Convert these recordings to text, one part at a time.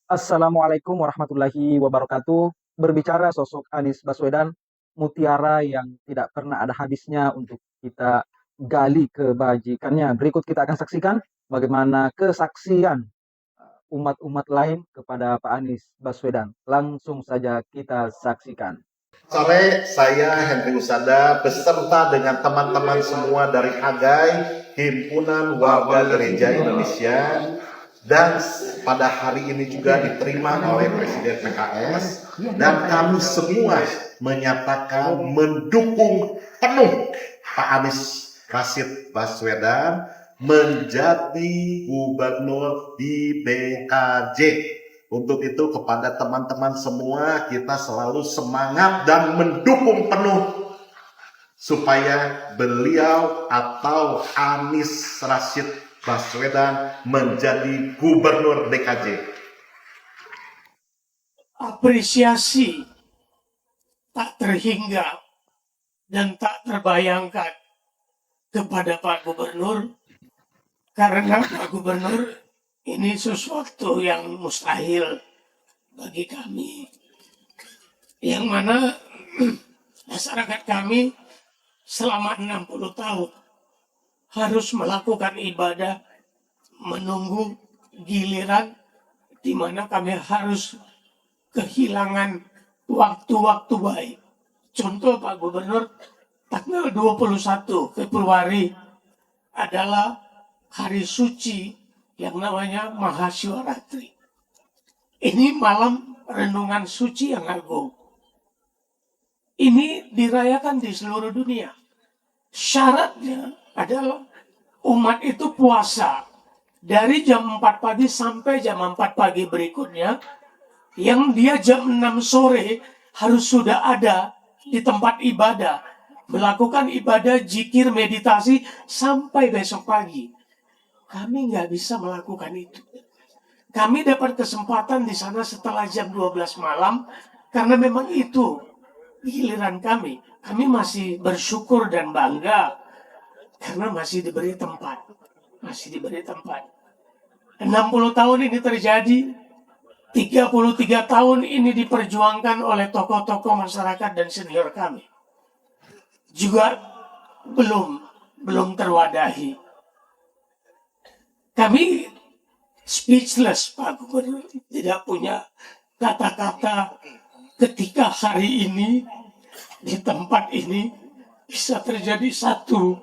Assalamualaikum warahmatullahi wabarakatuh. Berbicara sosok Anies Baswedan, mutiara yang tidak pernah ada habisnya untuk kita gali kebajikannya. Berikut kita akan saksikan bagaimana kesaksian umat-umat lain kepada Pak Anies Baswedan. Langsung saja kita saksikan. Sore, saya Henry Usada beserta dengan teman-teman semua dari Hagai, Himpunan Warga Gereja Indonesia, dan pada hari ini juga diterima oleh Presiden PKS, dan kami semua menyatakan mendukung penuh Pak Anies Rashid Baswedan menjadi gubernur di BKJ. Untuk itu kepada teman-teman semua kita selalu semangat dan mendukung penuh supaya beliau atau Anies Rashid Baswedan menjadi gubernur DKJ. Apresiasi tak terhingga dan tak terbayangkan kepada Pak Gubernur, karena Pak Gubernur ini sesuatu yang mustahil bagi kami, yang mana masyarakat kami selama 60 tahun harus melakukan ibadah menunggu giliran di mana kami harus kehilangan waktu-waktu baik. Contoh Pak Gubernur, tanggal 21 Februari adalah hari suci yang namanya Mahasyiwaratri. Ini malam renungan suci yang agung. Ini dirayakan di seluruh dunia. Syaratnya adalah umat itu puasa dari jam 4 pagi sampai jam 4 pagi berikutnya, yang dia jam 6 sore harus sudah ada di tempat ibadah, melakukan ibadah, zikir, meditasi sampai besok pagi. Kami nggak bisa melakukan itu. Kami dapat kesempatan di sana setelah jam 12 malam, karena memang itu giliran kami. Kami masih bersyukur dan bangga karena masih diberi tempat. Masih diberi tempat. 60 tahun ini terjadi, 33 tahun ini diperjuangkan oleh tokoh-tokoh masyarakat dan senior kami. Juga belum terwadahi. Kami speechless, Pak Gubernur, tidak punya kata-kata ketika hari ini di tempat ini bisa terjadi satu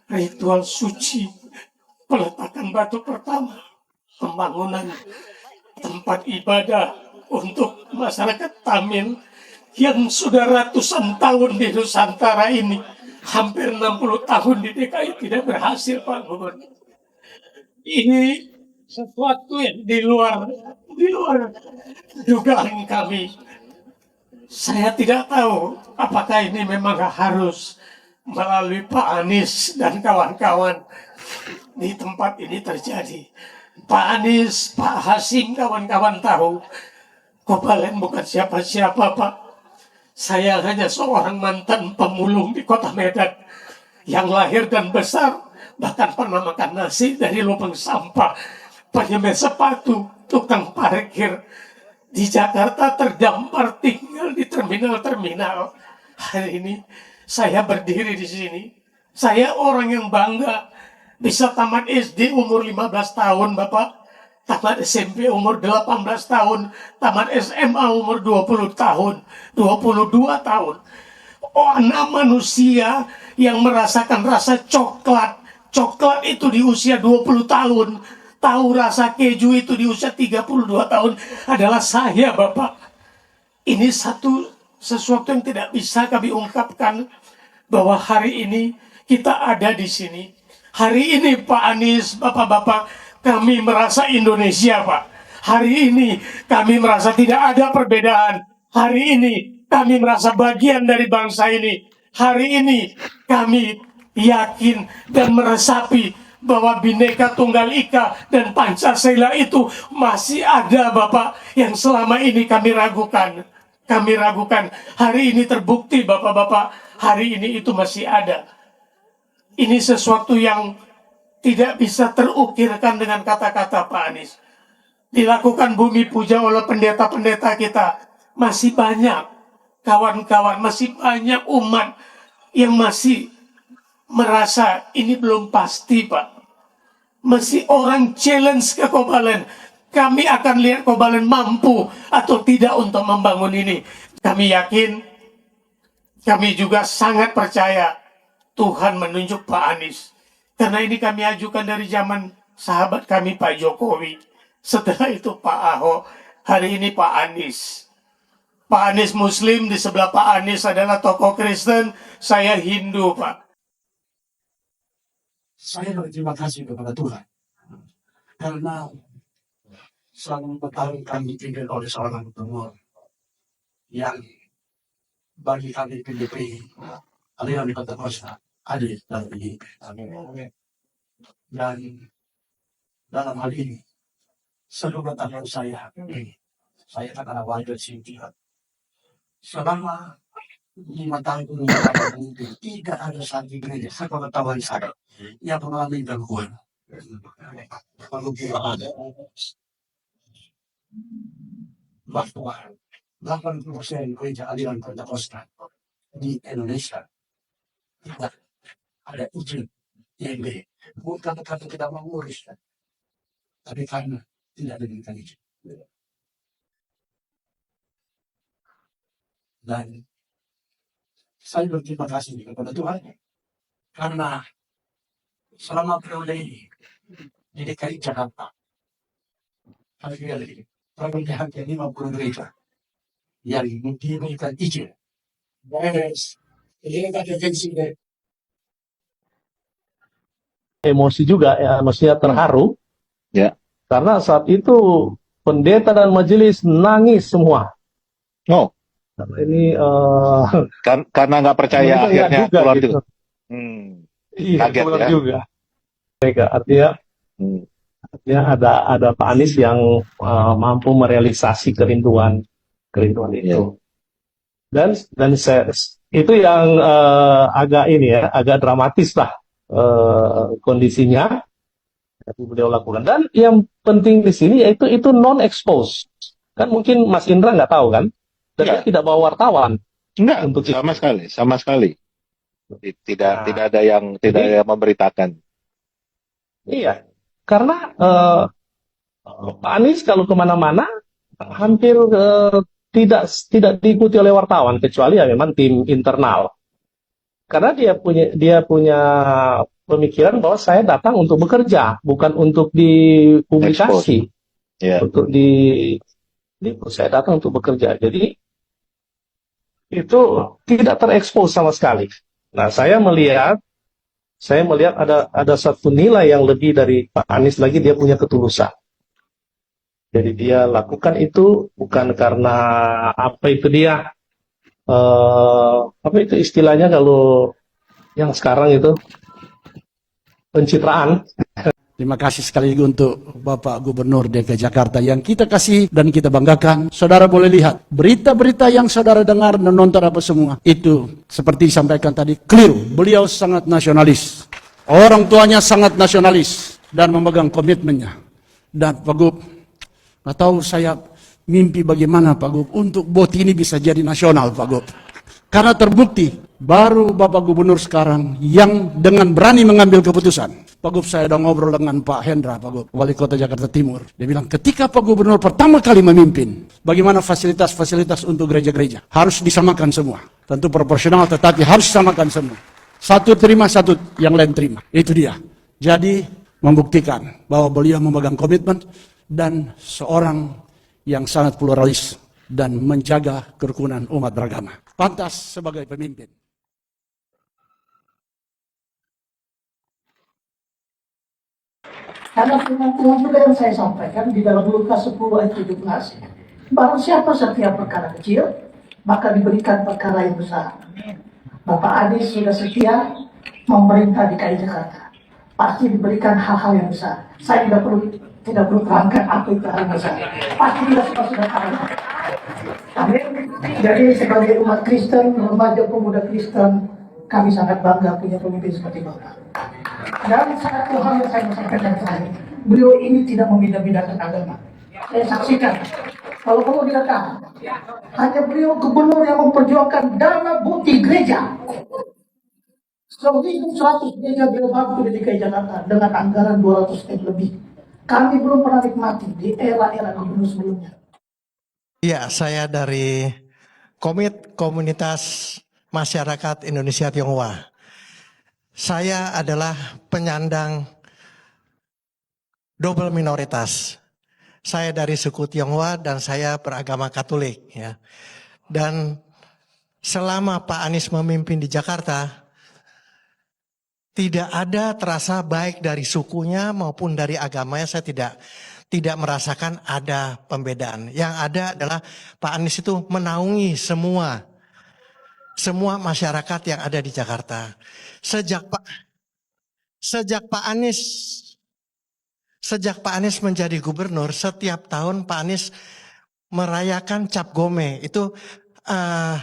ritual suci, peletakan batu pertama, pembangunan tempat ibadah untuk masyarakat Tamil yang sudah ratusan tahun di Nusantara ini, hampir 60 tahun di DKI tidak berhasil, Pak Gubernur. Ini sesuatu yang di luar dugaan kami. Saya tidak tahu apakah ini memang harus melalui Pak Anies dan kawan-kawan di tempat ini terjadi. Pak Anies, Pak Hasim, kawan-kawan tahu, Kobalen bukan siapa-siapa, Pak. Saya hanya seorang mantan pemulung di kota Medan yang lahir dan besar, bahkan pernah makan nasi dari lubang sampah, penyemir sepatu, tukang parkir di Jakarta, terdampar tinggal di terminal-terminal. Hari ini saya berdiri di sini. Saya orang yang bangga bisa tamat SD umur 15 tahun, Bapak. Tamat SMP umur 18 tahun, tamat SMA umur 20 tahun, 22 tahun. Oh, anak manusia yang merasakan rasa coklat. Coklat itu di usia 20 tahun. Tahu rasa keju itu di usia 32 tahun adalah saya, Bapak. Ini sesuatu yang tidak bisa kami ungkapkan, bahwa hari ini kita ada di sini. Hari ini Pak Anies, Bapak-bapak, kami merasa Indonesia, Pak. Hari ini kami merasa tidak ada perbedaan. Hari ini kami merasa bagian dari bangsa ini. Hari ini kami yakin dan meresapi bahwa Bhinneka Tunggal Ika dan Pancasila itu masih ada, Bapak, yang selama ini kami ragukan. Kami ragukan. Hari ini terbukti, Bapak-bapak, hari ini itu masih ada. Ini sesuatu yang tidak bisa terukirkan dengan kata-kata, Pak Anies. dilakukan bumi puja oleh pendeta-pendeta kita. Masih banyak kawan-kawan, masih banyak umat yang masih merasa ini belum pasti, Pak. Masih orang challenge ke Kobalen. Kami akan lihat Kobalen mampu atau tidak untuk membangun ini. Kami yakin, kami juga sangat percaya Tuhan menunjuk Pak Anies. Karena ini kami ajukan dari zaman sahabat kami Pak Jokowi. Setelah itu Pak Ahok, hari ini Pak Anies. Pak Anies Muslim, di sebelah Pak Anies adalah tokoh Kristen, saya Hindu, Pak. Saya berterima kasih kepada Tuhan karena selama 4 tahun kami dipimpin oleh seorang gubernur yang bagi kami PDP aliran di Kota Kosta adil dalam ini. Dan dalam hal ini seluruh tahun saya kan adalah warga sini. Selama 5 tahun ini tidak ada satu gereja sepengetahuan saya yang mengalami gangguan. Kalau tidak ada bahwa 80% gereja aliran Pentakosta di Indonesia tidak ada izin IMB. Bukan karena tidak mau ngurus, tapi karena tidak diberikan izin. Dan saya berterima kasih kepada Tuhan karena selama periode ini di DKI Jakarta hampir hampir 50 gereja yang diberikan izin. Emosi juga ya, maksudnya terharu Ya. karena saat itu pendeta dan majelis nangis semua. Oh, Karena ini karena nggak percaya mereka nggak akhirnya juga keluar gitu. juga. Iya, Kaget keluar ya. juga. Mereka artinya ada Pak Anies yang mampu merealisasi kerinduan itu. Dan itu yang agak agak dramatis lah kondisinya yang beliau lakukan. Dan yang penting di sini yaitu itu non expose. Kan mungkin Mas Indra nggak tahu kan? Dan dia tidak bawa wartawan. Enggak, Untuk itu. sama sekali. Tidak ada yang memberitakan. Iya, karena Pak Anies kalau kemana-mana hampir tidak diikuti oleh wartawan kecuali ya memang tim internal. Karena dia punya pemikiran bahwa saya datang untuk bekerja, bukan untuk dipublikasi. Ya. Untuk saya datang untuk bekerja. Jadi itu tidak terekspos sama sekali. Nah, saya melihat ada satu nilai yang lebih dari Pak Anies lagi, dia punya ketulusan. Jadi dia lakukan itu bukan karena apa itu istilahnya kalau yang sekarang itu pencitraan. Terima kasih sekali lagi untuk Bapak Gubernur DKI Jakarta yang kita kasih dan kita banggakan. Saudara boleh lihat berita-berita yang saudara dengar dan nonton apa semua. Itu seperti disampaikan tadi, keliru. Beliau sangat nasionalis. Orang tuanya sangat nasionalis dan memegang komitmennya. Dan Pak Gub, nggak tahu saya mimpi bagaimana Pak Gub untuk BOT ini bisa jadi nasional Pak Gub. Karena terbukti baru Bapak Gubernur sekarang yang dengan berani mengambil keputusan. Pak Gub, saya udah ngobrol dengan Pak Hendra, Pak Gub, Wali Kota Jakarta Timur. Dia bilang ketika Pak Gubernur pertama kali memimpin, bagaimana fasilitas-fasilitas untuk gereja-gereja harus disamakan semua. Tentu proporsional tetapi harus disamakan semua. Satu terima, satu yang lain terima. Itu dia. Jadi membuktikan bahwa beliau memegang komitmen dan seorang yang sangat pluralis dan menjaga kerukunan umat beragama. Pantas sebagai pemimpin. Karena Tuhan juga yang saya sampaikan di dalam Lukas 10 ayat 17. Barang siapa setiap perkara kecil, maka diberikan perkara yang besar. Bapak Anies sudah setia memerintah DKI Jakarta. Pasti diberikan hal-hal yang besar. Saya tidak perlu terangkan apa itu hal besar. Pasti kita semua sudah tahu. Amin. Jadi sebagai umat Kristen, remaja pemuda Kristen, kami sangat bangga punya pemimpin seperti Bapak. Dan satu hal yang saya mau sampaikan terakhir, beliau ini tidak membeda-bedakan agama. Saya saksikan. Kalau kamu direkam, hanya beliau gubernur yang memperjuangkan dana bukti gereja. 1.100 gereja beliau bantu di DKI Jakarta dengan anggaran 200 M lebih. Kami belum pernah nikmati di era-era gubernur sebelumnya. Iya, saya dari Komunitas Masyarakat Indonesia Tionghoa. Saya adalah penyandang double minoritas. Saya dari suku Tionghoa dan saya beragama Katolik, ya. Dan selama Pak Anies memimpin di Jakarta, tidak ada terasa baik dari sukunya maupun dari agamanya. Saya tidak merasakan ada pembedaan. Yang ada adalah Pak Anies itu menaungi semua masyarakat yang ada di Jakarta. Sejak Pak Anies menjadi gubernur, setiap tahun Pak Anies merayakan Cap Gome. Itu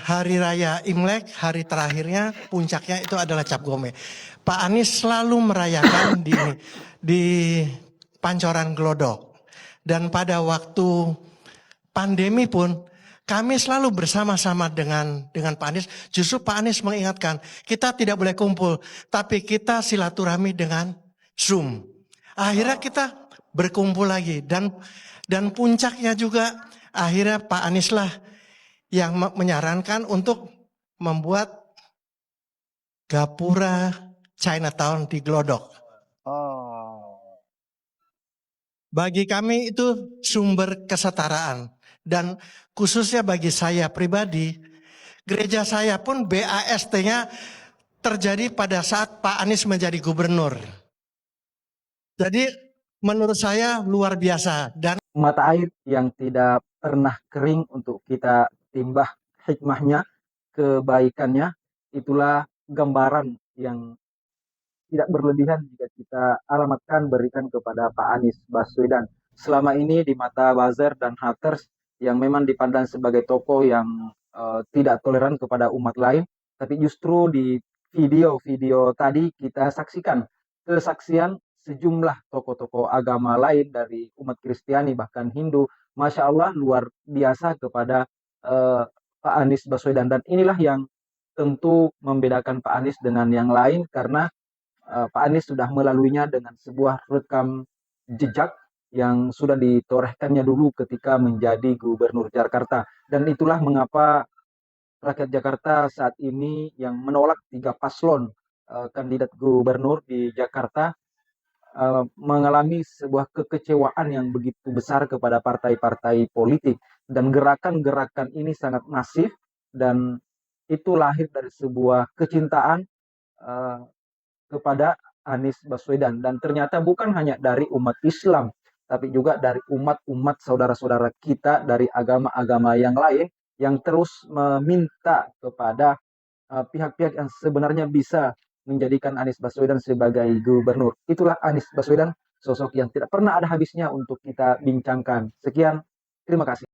hari raya Imlek, hari terakhirnya, puncaknya itu adalah Cap Gome. Pak Anies selalu merayakan di Pancoran Glodok. Dan pada waktu pandemi pun kami selalu bersama-sama dengan Pak Anies. Justru Pak Anies mengingatkan, kita tidak boleh kumpul, tapi kita silaturahmi dengan Zoom. Akhirnya kita berkumpul lagi dan puncaknya juga akhirnya Pak Anies lah yang menyarankan untuk membuat Gapura Chinatown di Glodok. Bagi kami itu sumber kesetaraan. Dan khususnya bagi saya pribadi, gereja saya pun BAST-nya terjadi pada saat Pak Anies menjadi gubernur. Jadi menurut saya luar biasa. Dan Mata air yang tidak pernah kering untuk kita timbah hikmahnya, kebaikannya, itulah gambaran yang tidak berlebihan jika kita alamatkan berikan kepada Pak Anies Baswedan. Selama ini di mata buzzer dan haters yang memang dipandang sebagai tokoh yang tidak toleran kepada umat lain, tapi justru di video-video tadi kita saksikan kesaksian sejumlah tokoh-tokoh agama lain dari umat Kristiani bahkan Hindu, Masya Allah luar biasa kepada Pak Anies Baswedan. Dan inilah yang tentu membedakan Pak Anies dengan yang lain karena Pak Anies sudah melaluinya dengan sebuah rekam jejak yang sudah ditorehkannya dulu ketika menjadi gubernur Jakarta. Dan itulah mengapa rakyat Jakarta saat ini yang menolak 3 paslon kandidat gubernur di Jakarta mengalami sebuah kekecewaan yang begitu besar kepada partai-partai politik. Dan gerakan-gerakan ini sangat masif dan itu lahir dari sebuah kecintaan kepada Anies Baswedan. Dan ternyata bukan hanya dari umat Islam, tapi juga dari umat-umat saudara-saudara kita dari agama-agama yang lain yang terus meminta kepada pihak-pihak yang sebenarnya bisa menjadikan Anies Baswedan sebagai gubernur. Itulah Anies Baswedan, sosok yang tidak pernah ada habisnya untuk kita bincangkan. Sekian, terima kasih.